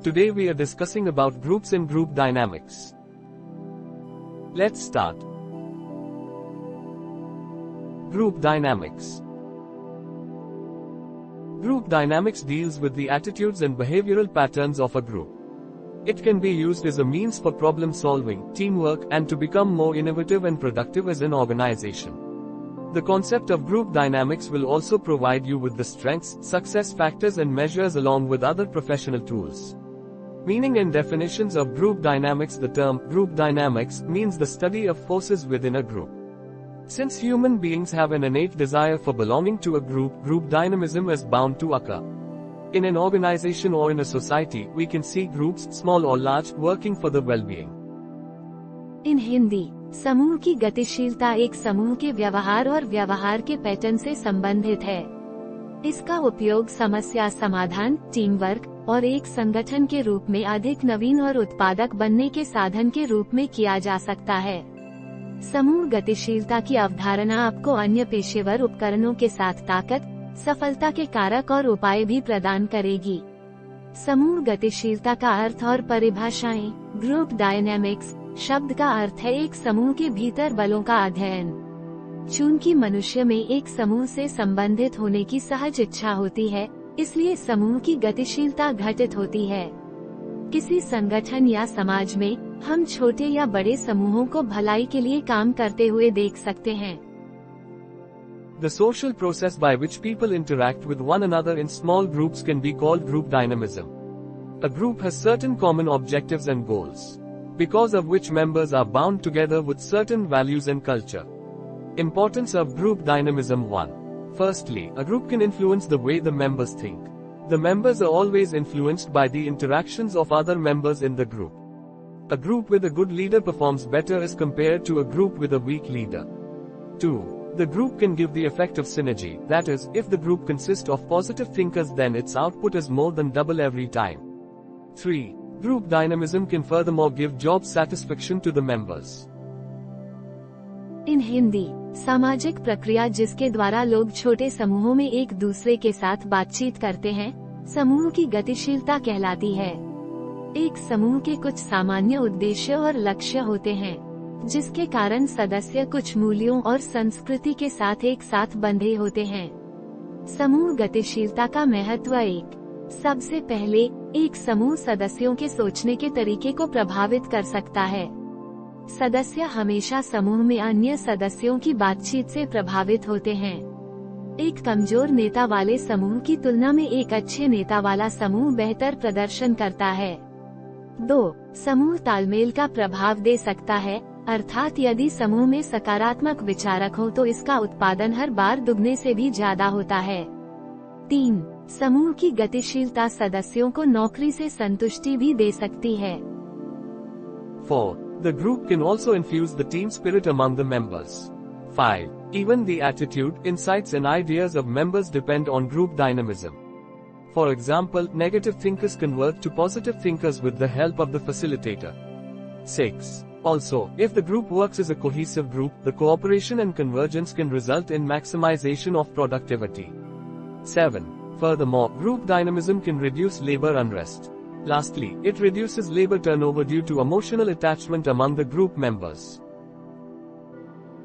Today we are discussing about groups and group dynamics. Let's start. Group dynamics. Group dynamics deals with the attitudes and behavioral patterns of a group. It can be used as a means for problem solving, teamwork, and to become more innovative and productive as an organization. The concept of group dynamics will also provide you with the strengths, success factors and measures along with other professional tools. Meaning and definitions of group dynamics. The term group dynamics means the study of forces within a group. Since human beings have an innate desire for belonging to a group, group dynamism is bound to occur. In an organization or in a society, we can see groups, small or large, working for the well-being. In Hindi, समूह की गतिशीलता एक समूह के व्यवहार और व्यवहार के पैटर्न से संबंधित है। इसका उपयोग समस्या समाधान, टीम वर्क और एक संगठन के रूप में अधिक नवीन और उत्पादक बनने के साधन के रूप में किया जा सकता है। समूह गतिशीलता की अवधारणा आपको अन्य पेशेवर उपकरणों के साथ ताकत, सफलता के कारक और उपाय भी प्रदान करेगी। समूह गतिशीलता का अर्थ और परिभाषाएं। ग्रुप डायनेमिक्स शब्द का अर्थ है एक समूह के भीतर बलों का अध्ययन। चूंकि मनुष्य में एक समूह से संबंधित होने की सहज इच्छा होती है, इसलिए समूह की गतिशीलता घटित होती है। किसी संगठन या समाज में हम छोटे या बड़े समूहों को भलाई के लिए काम करते हुए देख सकते हैं। The social process by which people interact with one another in small groups can be called group dynamism. A group has certain common objectives and goals, because of which members are bound together with certain values and culture. Importance of group dynamism. 1. Firstly, a group can influence the way the members think. The members are always influenced by the interactions of other members in the group. A group with a good leader performs better as compared to a group with a weak leader. 2. The group can give the effect of synergy, that is, if the group consists of positive thinkers then its output is more than double every time. 3. Group dynamism can furthermore give job satisfaction to the members. In Hindi, सामाजिक प्रक्रिया जिसके द्वारा लोग छोटे समूहों में एक दूसरे के साथ बातचीत करते हैं, समूह की गतिशीलता कहलाती है। एक समूह के कुछ सामान्य उद्देश्य और लक्ष्य होते हैं, जिसके कारण सदस्य कुछ मूल्यों और संस्कृति के साथ एक साथ बंधे होते हैं। समूह गतिशीलता का महत्व। 1. सबसे पहले, एक समूह सदस्यों के सोचने के तरीके को प्रभावित कर सकता है। सदस्य हमेशा समूह में अन्य सदस्यों की बातचीत से प्रभावित होते हैं। एक कमजोर नेता वाले समूह की तुलना में एक अच्छे नेता वाला समूह बेहतर प्रदर्शन करता है। 2. समूह तालमेल का प्रभाव दे सकता है, अर्थात यदि समूह में सकारात्मक विचारक हो तो इसका उत्पादन हर बार दुगने से भी ज्यादा होता है। 3. समूह की गतिशीलता सदस्यों को नौकरी से संतुष्टि भी दे सकती है। 4. The group can also infuse the team spirit among the members. 5. Even the attitude, insights and ideas of members depend on group dynamism. For example, negative thinkers convert to positive thinkers with the help of the facilitator. 6. Also, if the group works as a cohesive group, the cooperation and convergence can result in maximization of productivity. 7. Furthermore, group dynamism can reduce labor unrest. Lastly, it reduces labor turnover due to emotional attachment among the group members.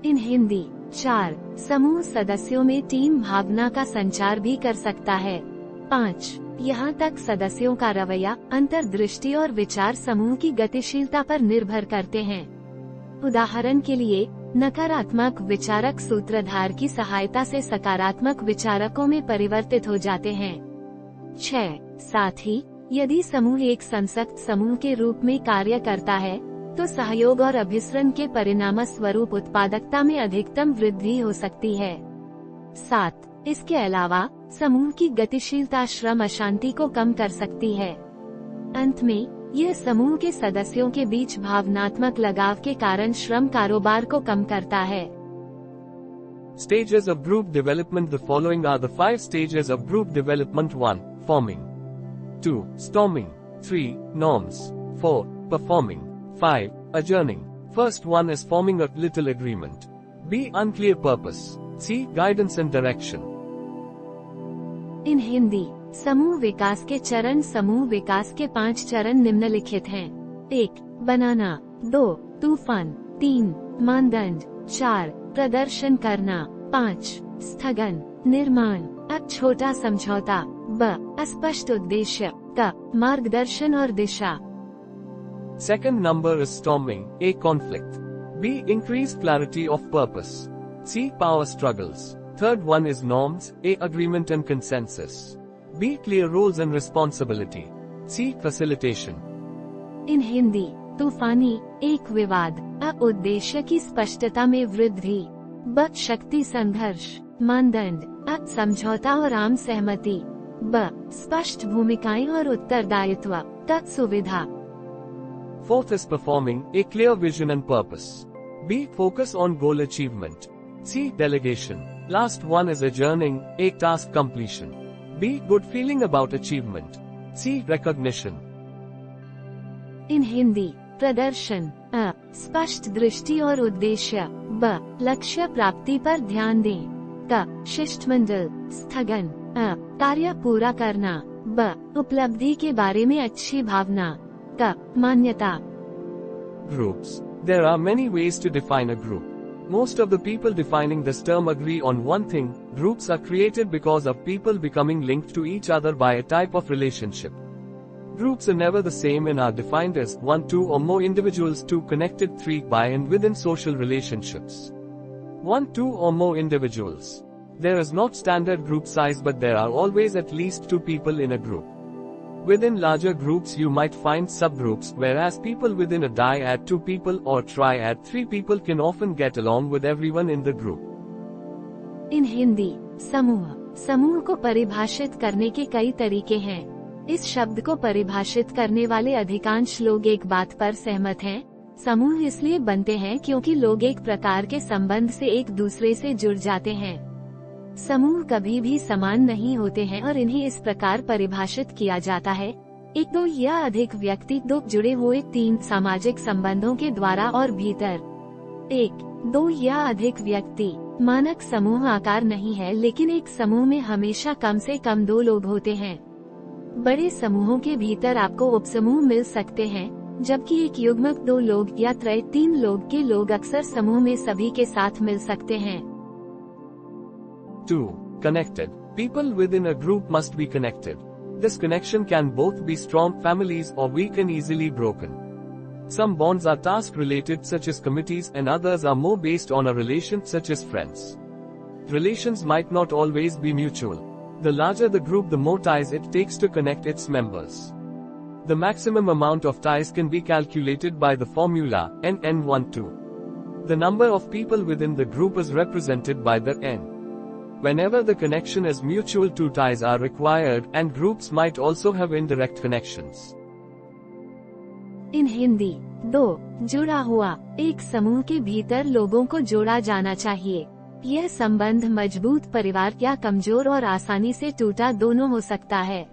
In Hindi, 4. समूह सदस्यों में team भावना का संचार भी कर सकता है। 5. यहाँ तक सदस्यों का रवैया, अंतर्दृष्टि और विचार समूह की गतिशीलता पर निर्भर करते हैं। उदाहरण के लिए, नकारात्मक विचारक सूत्रधार की सहायता से सकारात्मक विचारकों में परिवर्तित हो जाते हैं। 6. साथ ही, यदि समूह एक संसक्त समूह के रूप में कार्य करता है, तो सहयोग और अभिसरण के परिणाम स्वरूप उत्पादकता में अधिकतम वृद्धि हो सकती है। 7. इसके अलावा, समूह की गतिशीलता श्रम अशांति को कम कर सकती है। अंत में, यह समूह के सदस्यों के बीच भावनात्मक लगाव के कारण श्रम कारोबार को कम करता है। Stages of group development. The following are the 5 stages of group development. 1. Forming. 2. Storming. 3. Norms. 4. Performing. 5. Adjourning. First one is forming a little agreement. B. Unclear purpose. C. Guidance and direction. In Hindi, समूह विकास के चरण। समूह विकास के 5 चरण निम्नलिखित हैं। 1. बनाना। 2. तूफान। 3. मानदंड। 4. प्रदर्शन करना। 5. स्थगन। निर्माण। अब छोटा समझौता। ब. अस्पष्ट उद्देश्य। क. मार्गदर्शन और दिशा। Second number is storming, A. Conflict. B. Increased clarity of purpose. C. Power struggles. Third one is norms, A. Agreement and consensus. B. Clear roles and responsibility. C. Facilitation. इन हिंदी, तूफानी, एक विवाद। अ. उद्देश्य की स्पष्टता में वृद्धि। ब. शक्ति संघर्ष। मानदंड। अ. समझौता और आम सहमति। ब. स्पष्ट भूमिकाएं और उत्तरदायित्व। त. सुविधा। Fourth is performing, A. Clear vision and purpose. B. Focus on goal achievement. C. Delegation. Last one is adjourning, A. Task completion. B. Good feeling about achievement. C. Recognition. इन हिंदी, प्रदर्शन। अ. स्पष्ट दृष्टि और उद्देश्य। ब. लक्ष्य प्राप्ति पर ध्यान दें। क. शिष्टमंडल। स्थगन। अ. कार्य पूरा करना। ब. उपलब्धि के बारे में अच्छी भावना। क. मान्यता। Groups. There are many ways to define a group. Most of the people defining this term agree on one thing: groups are created because of people becoming linked to each other by a type of relationship. Groups are never the same and are defined as 1, 2 or more individuals, 2 connected, 3 by and within social relationships. 1, 2 or more individuals. There is not standard group size, but there are always at least 2 people in a group. Within larger groups you might find subgroups, whereas people within a dyad 2 people or triad 3 people can often get along with everyone in the group. इन हिंदी, समूह। समूह को परिभाषित करने के कई तरीके हैं। इस शब्द को परिभाषित करने वाले अधिकांश लोग एक बात पर सहमत हैं। समूह इसलिए बनते हैं क्योंकि लोग एक प्रकार के संबंध से एक दूसरे से जुड़ जाते हैं। समूह कभी भी समान नहीं होते हैं और इन्हें इस प्रकार परिभाषित किया जाता है: 1, 2 या अधिक व्यक्ति, 2 जुड़े हुए 3 सामाजिक संबंधों के द्वारा और भीतर। 1, 2 या अधिक व्यक्ति। मानक समूह आकार नहीं है, लेकिन एक समूह में हमेशा कम से कम 2 लोग होते हैं। बड़े समूहों के भीतर आपको उपसमूह मिल सकते हैं, जबकि एक युग्मक 2 लोग या त्रय 3 लोग के लोग अक्सर समूह में सभी के साथ मिल सकते हैं। 2. Connected. People within a group must be connected. This connection can both be strong families or weak and easily broken. Some bonds are task-related such as committees, and others are more based on a relation such as friends. Relations might not always be mutual. The larger the group, the more ties it takes to connect its members. The maximum amount of ties can be calculated by the formula n(n)(1)(2). The number of people within the group is represented by the n. Whenever the connection is mutual, 2 ties are required, and groups might also have indirect connections. इन हिंदी, 2. जुड़ा हुआ। एक समूह के भीतर लोगों को जोड़ा जाना चाहिए। यह संबंध मजबूत परिवार या कमजोर और आसानी से टूटा दोनों हो सकता है।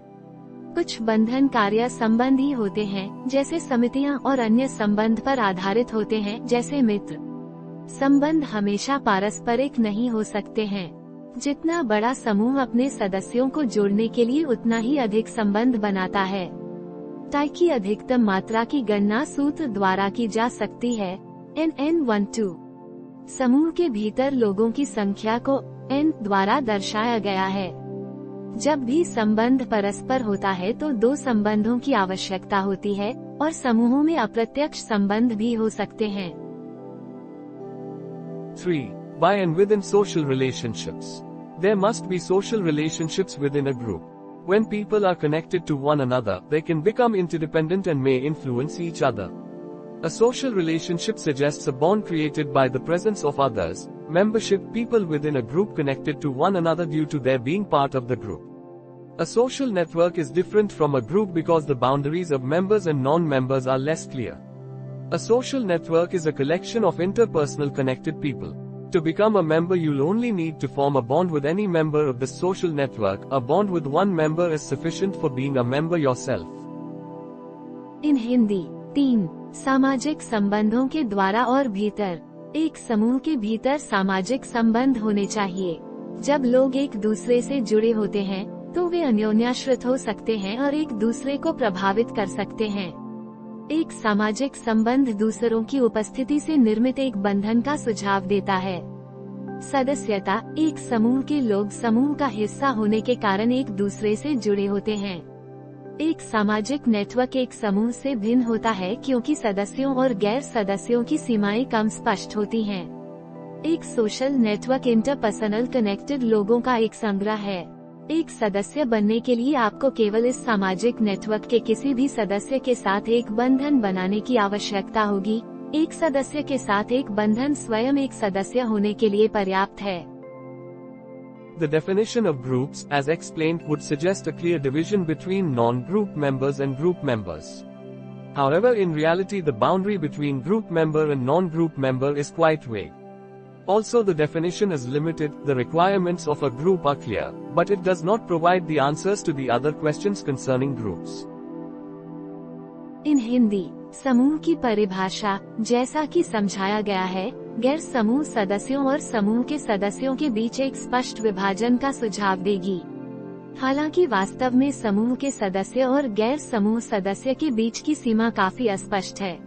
कुछ बंधन कार्य संबंधी होते हैं, जैसे समितियां, और अन्य संबंध पर आधारित होते हैं, जैसे मित्र। संबंध हमेशा पारस्परिक नहीं हो सकते हैं। जितना बड़ा समूह अपने सदस्यों को जोड़ने के लिए उतना ही अधिक संबंध बनाता है। टाई की अधिकतम मात्रा की गणना सूत्र द्वारा की जा सकती है, n(n)(1)(2). समूह के भीतर लोगों की संख्या को n द्वारा दर्शाया गया है। जब भी संबंध परस्पर होता है तो 2 संबंधों की आवश्यकता होती है, और समूहों में अप्रत्यक्ष संबंध भी हो सकते हैं। 3. By and within social relationships. There must be social relationships within a group. When people are connected to one another, they can become interdependent and may influence each other. A social relationship suggests a bond created by the presence of others, membership, people within a group connected to one another due to their being part of the group. A social network is different from a group because the boundaries of members and non-members are less clear. A social network is a collection of interpersonal connected people. To become a member, you'll only need to form a bond with any member of this social network. A bond with one member is sufficient for being a member yourself. इन हिंदी, 3. सामाजिक संबंधों के द्वारा और भीतर। एक समूह के भीतर सामाजिक संबंध होने चाहिए। जब लोग एक दूसरे से जुड़े होते हैं, तो वे अन्योन्याश्रित हो सकते हैं और एक दूसरे को प्रभावित कर सकते हैं। एक सामाजिक संबंध दूसरों की उपस्थिति से निर्मित एक बंधन का सुझाव देता है। सदस्यता, एक समूह के लोग समूह का हिस्सा होने के कारण एक दूसरे से जुड़े होते हैं। एक सामाजिक नेटवर्क एक समूह से भिन्न होता है क्योंकि सदस्यों और गैर सदस्यों की सीमाएं कम स्पष्ट होती हैं। एक सोशल नेटवर्क इंटरपर्सनल कनेक्टेड लोगों का एक संग्रह है। एक सदस्य बनने के लिए आपको केवल इस सामाजिक नेटवर्क के किसी भी सदस्य के साथ एक बंधन बनाने की आवश्यकता होगी। एक सदस्य के साथ एक बंधन स्वयं एक सदस्य होने के लिए पर्याप्त है। The definition of groups, as explained, would suggest a clear division between non-group members and group members. However, in reality the boundary between group member and non-group member is quite vague. Also, the definition is limited, the requirements of a group are clear, but it does not provide the answers to the other questions concerning groups. In Hindi, समूह की परिभाषा, जैसा कि समझाया गया है, गैर समूह सदस्यों और समूह के सदस्यों के बीच एक स्पष्ट विभाजन का सुझाव देगी। हालांकि वास्तव में समूह के सदस्य और गैर समूह सदस्य के बीच की सीमा काफी अस्पष्ट है।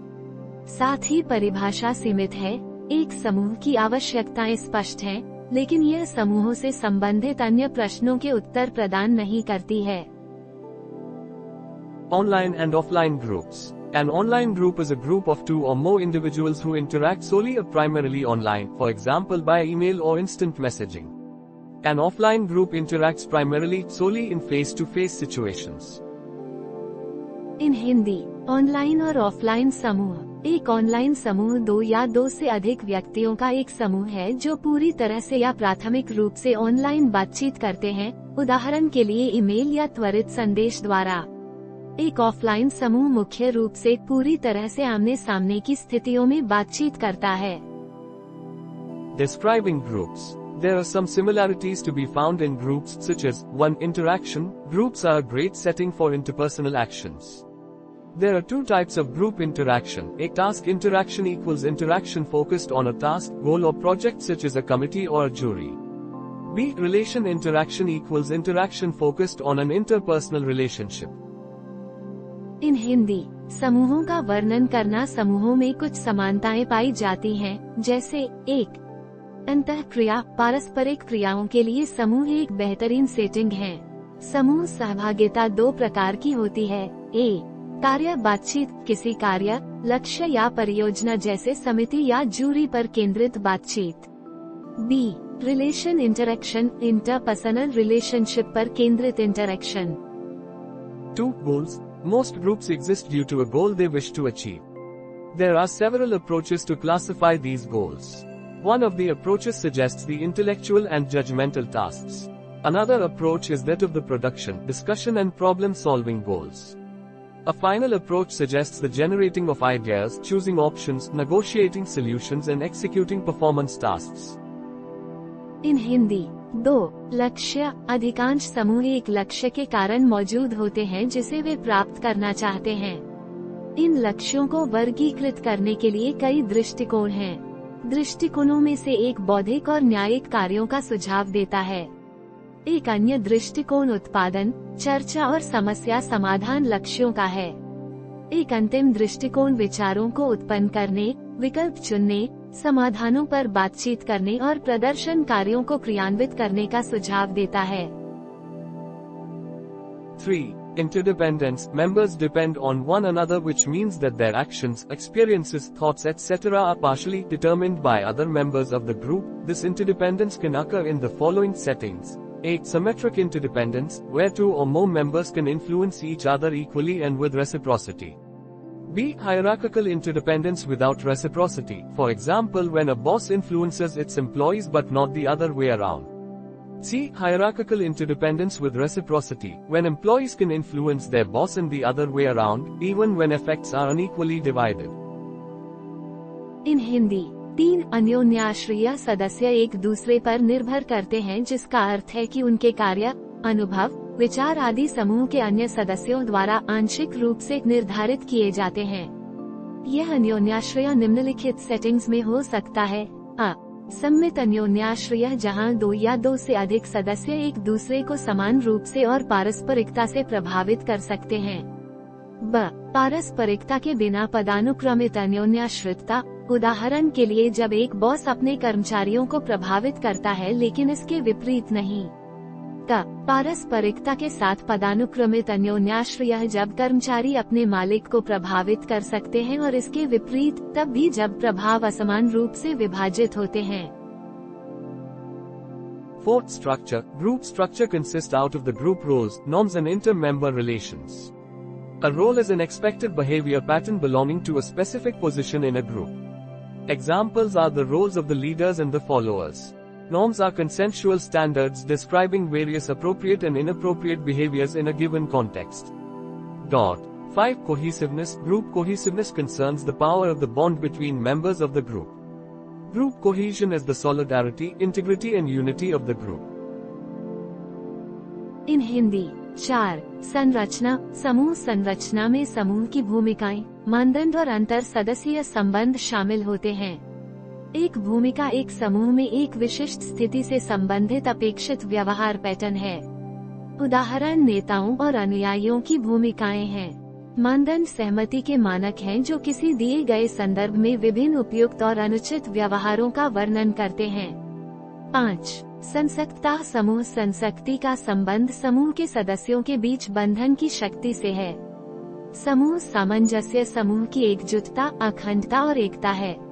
साथ ही परिभाषा सीमित है। एक समूह की आवश्यकताएं स्पष्ट हैं, लेकिन यह समूहों से संबंधित अन्य प्रश्नों के उत्तर प्रदान नहीं करती है। Online and offline groups. An online group is a group of two or more individuals who interact solely or primarily online, for example by email or instant messaging. An offline group interacts primarily solely in face-to-face situations. In Hindi, online और offline समूह। एक online समूह दो या दो से अधिक व्यक्तियों का एक समूह है जो पूरी तरह से या प्राथमिक रूप से ऑनलाइन बातचीत करते हैं, उदाहरण के लिए ईमेल या त्वरित संदेश द्वारा। एक ऑफलाइन समूह मुख्य रूप से पूरी तरह से आमने सामने की स्थितियों में बातचीत करता है। Describing groups. There are some similarities to be found in groups such as 1. Interaction. Groups are a great setting for interpersonal actions. There are two types of group interaction. A task interaction equals interaction focused on a task, goal or project such as a committee or a jury. B. Relation interaction equals interaction focused on an interpersonal relationship. इन हिंदी, समूहों का वर्णन करना। समूहों में कुछ समानताएं पाई जाती हैं, जैसे 1. अंतःक्रिया, पारस्परिक क्रियाओं के लिए समूह एक बेहतरीन सेटिंग है। समूह सहभागिता दो प्रकार की होती है। A. कार्य बातचीत, किसी कार्य, लक्ष्य या परियोजना जैसे समिति या जूरी पर केंद्रित बातचीत। B. Relation interaction, interpersonal relationship पर केंद्रित interaction. 2. Goals. Most groups exist due to a goal they wish to achieve. There are several approaches to classify these goals. One of the approaches suggests the intellectual and judgmental tasks. Another approach is that of the production, discussion and problem-solving goals. A final approach suggests the generating of ideas, choosing options, negotiating solutions and executing performance tasks. इन हिंदी, 2. लक्ष्य। अधिकांश समूह एक लक्ष्य के कारण मौजूद होते हैं जिसे वे प्राप्त करना चाहते हैं। इन लक्ष्यों को वर्गीकृत करने के लिए कई दृष्टिकोण हैं। दृष्टिकोणों में से एक बौद्धिक और न्यायिक कार्यों का सुझाव देता है। एक अन्य दृष्टिकोण उत्पादन, चर्चा और समस्या समाधान लक्ष्यों का है। एक अंतिम दृष्टिकोण विचारों को उत्पन्न करने, विकल्प चुनने, समाधानों पर बातचीत करने और प्रदर्शन कार्यों को क्रियान्वित करने का सुझाव देता है। 3. Interdependence. Members depend on one another, which means that their actions, experiences, thoughts etc. are partially determined by other members of the group. This interdependence can occur in the following settings. A. Symmetric interdependence, where two or more members can influence each other equally and with reciprocity. B. Hierarchical interdependence without reciprocity, for example when a boss influences its employees but not the other way around. C. Hierarchical interdependence with reciprocity, when employees can influence their boss and the other way around, even when effects are unequally divided. इन हिंदी, 3. अन्योन्याश्रय सदस्य एक दूसरे पर निर्भर करते हैं, जिसका अर्थ है कि उनके कार्य, अनुभव, विचार आदि समूह के अन्य सदस्यों द्वारा आंशिक रूप से निर्धारित किए जाते हैं। यह अन्योन्याश्रय निम्नलिखित सेटिंग्स में हो सकता है। अ. सम्मित अन्योन्याश्रय, जहां दो या दो से अधिक सदस्य एक दूसरे को समान रूप से और पारस्परिकता से प्रभावित कर सकते हैं। ब, पारस्परिकता के बिना पदानुक्रमित अन्योन्याश्रितता, उदाहरण के लिए जब एक बॉस अपने कर्मचारियों को प्रभावित करता है लेकिन इसके विपरीत नहीं। क, पारस्परिकता के साथ पदानुक्रमित अन्योन्याश्रय, जब कर्मचारी अपने मालिक को प्रभावित कर सकते हैं और इसके विपरीत तब भी जब प्रभाव असमान रूप से विभाजित होते हैं। Fourth structure, group structure consists out of the group roles, norms and inter-member relations. A role is an expected behavior pattern belonging to a specific position in a group. Examples are the roles of the leaders and the followers. Norms are consensual standards describing various appropriate and inappropriate behaviors in a given context. 5. Cohesiveness. Group cohesiveness concerns the power of the bond between members of the group. Group cohesion is the solidarity, integrity and unity of the group. In Hindi, 4. संरचना। समूह संरचना में समूह की भूमिकाएं, मानदंड और अंतर सदस्यीय संबंध शामिल होते हैं। एक भूमिका एक समूह में एक विशिष्ट स्थिति से संबंधित अपेक्षित व्यवहार पैटर्न है। उदाहरण नेताओं और अनुयायियों की भूमिकाएं हैं। मानदंड सहमति के मानक हैं जो किसी दिए गए संदर्भ में विभिन्न उपयुक्त और अनुचित व्यवहारों का वर्णन करते हैं। 5. संसक्तता। समूह संसक्ति का संबंध समूह के सदस्यों के बीच बंधन की शक्ति से है। समूह सामंजस्य समूह की एकजुटता, अखंडता और एकता है।